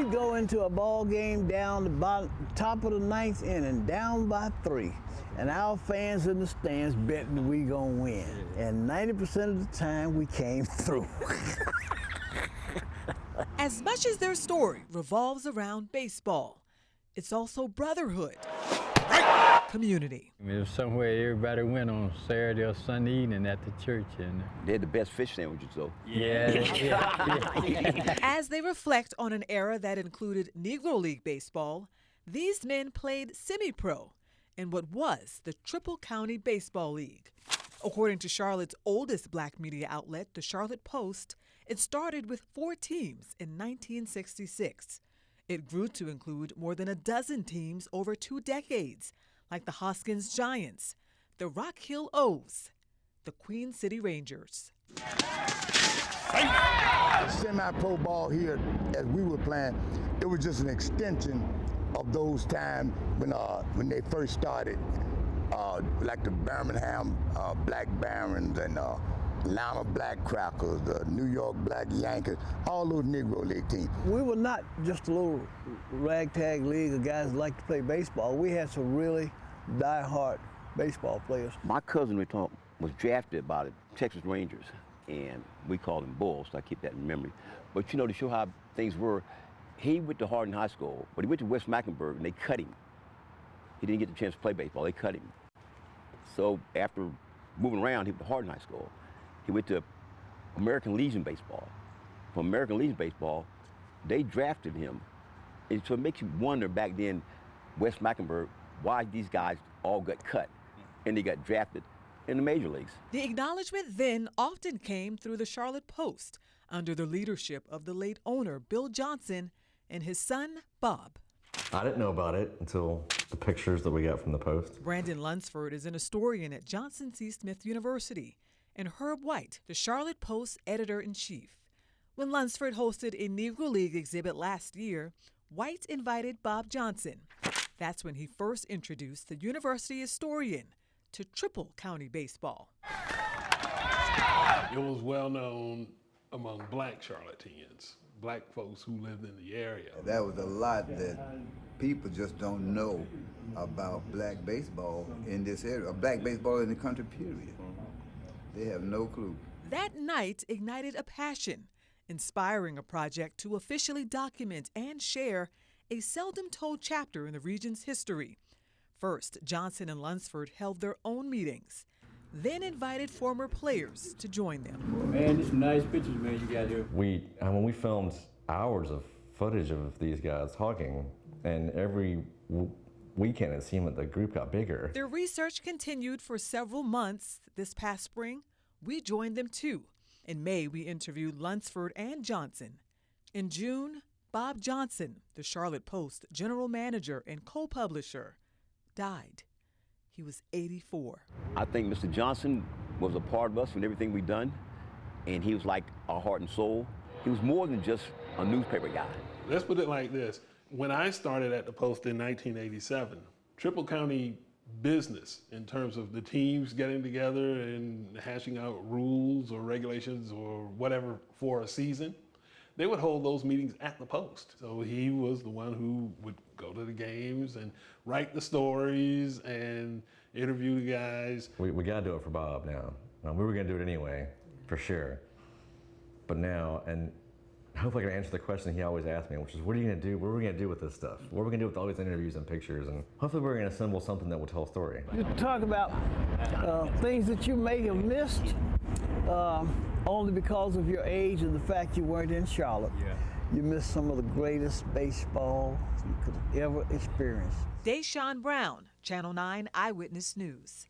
We'd go into a ball game down the bottom, top of the ninth inning, down by 3. And our fans in the stands betting we gonna win. And 90% of the time, we came through. As much as their story revolves around baseball, it's also brotherhood, community. It was somewhere everybody went on Saturday or Sunday evening at the church. And they had the best fish sandwiches, though. yeah. As they reflect on an era that included Negro League baseball, these men played semi-pro in what was the Triple County Baseball League. According to Charlotte's oldest black media outlet, the Charlotte Post, it started with 4 teams in 1966. It grew to include more than a dozen teams over 2 decades, like the Hoskins Giants, the Rock Hill O's, the Queen City Rangers. Semi-pro ball here, as we were playing, it was just an extension of those times when they first started, like the Birmingham Black Barons and Lima Black Crackers, the New York Black Yankees, all those Negro League teams. We were not just a little ragtag league of guys that like to play baseball. We had some really die-hard baseball players. My cousin was drafted by the Texas Rangers, and we called him Bulls, so I keep that in memory. But you know, to show how things were, he went to Hardin High School, but he went to West Mecklenburg, and they cut him. He didn't get the chance to play baseball, they cut him. So after moving around, he went to Hardin High School. He went to American Legion Baseball. From American Legion Baseball, they drafted him. And so it makes you wonder back then, West Mecklenburg, why these guys all got cut and they got drafted in the major leagues. The acknowledgement then often came through the Charlotte Post under the leadership of the late owner, Bill Johnson, and his son, Bob. I didn't know about it until the pictures that we got from the Post. Brandon Lunsford is an historian at Johnson C. Smith University, and Herb White, the Charlotte Post editor-in-chief. When Lunsford hosted a Negro League exhibit last year, White invited Bob Johnson. That's when he first introduced the university historian to Triple County baseball. It was well known among black Charlotteans, black folks who lived in the area. That was a lot that people just don't know about black baseball in this area, or black baseball in the country, period. They have no clue. That night ignited a passion, inspiring a project to officially document and share a seldom-told chapter in the region's history. First, Johnson and Lunsford held their own meetings, then invited former players to join them. Man, there's some nice pictures, man, you got here. When we filmed hours of footage of these guys talking, and every weekend it seemed that the group got bigger. Their research continued for several months. This past spring, we joined them too. In May, we interviewed Lunsford and Johnson. In June, Bob Johnson, the Charlotte Post general manager and co-publisher, died. He was 84. I think Mr. Johnson was a part of us in everything we've done, and he was like our heart and soul. He was more than just a newspaper guy. Let's put it like this. When I started at the Post in 1987, Triple County business in terms of the teams getting together and hashing out rules or regulations or whatever for a season, they would hold those meetings at the Post. So he was the one who would go to the games and write the stories and interview the guys. We got to do it for Bob now. We were going to do it anyway, for sure. But now, and hopefully I can answer the question he always asks me, which is, what are you going to do? What are we going to do with this stuff? What are we going to do with all these interviews and pictures? And hopefully we're going to assemble something that will tell a story. You talk about things that you may have missed only because of your age and the fact you weren't in Charlotte. Yeah. You missed some of the greatest baseball you could have ever experienced. DaShawn Brown, Channel 9 Eyewitness News.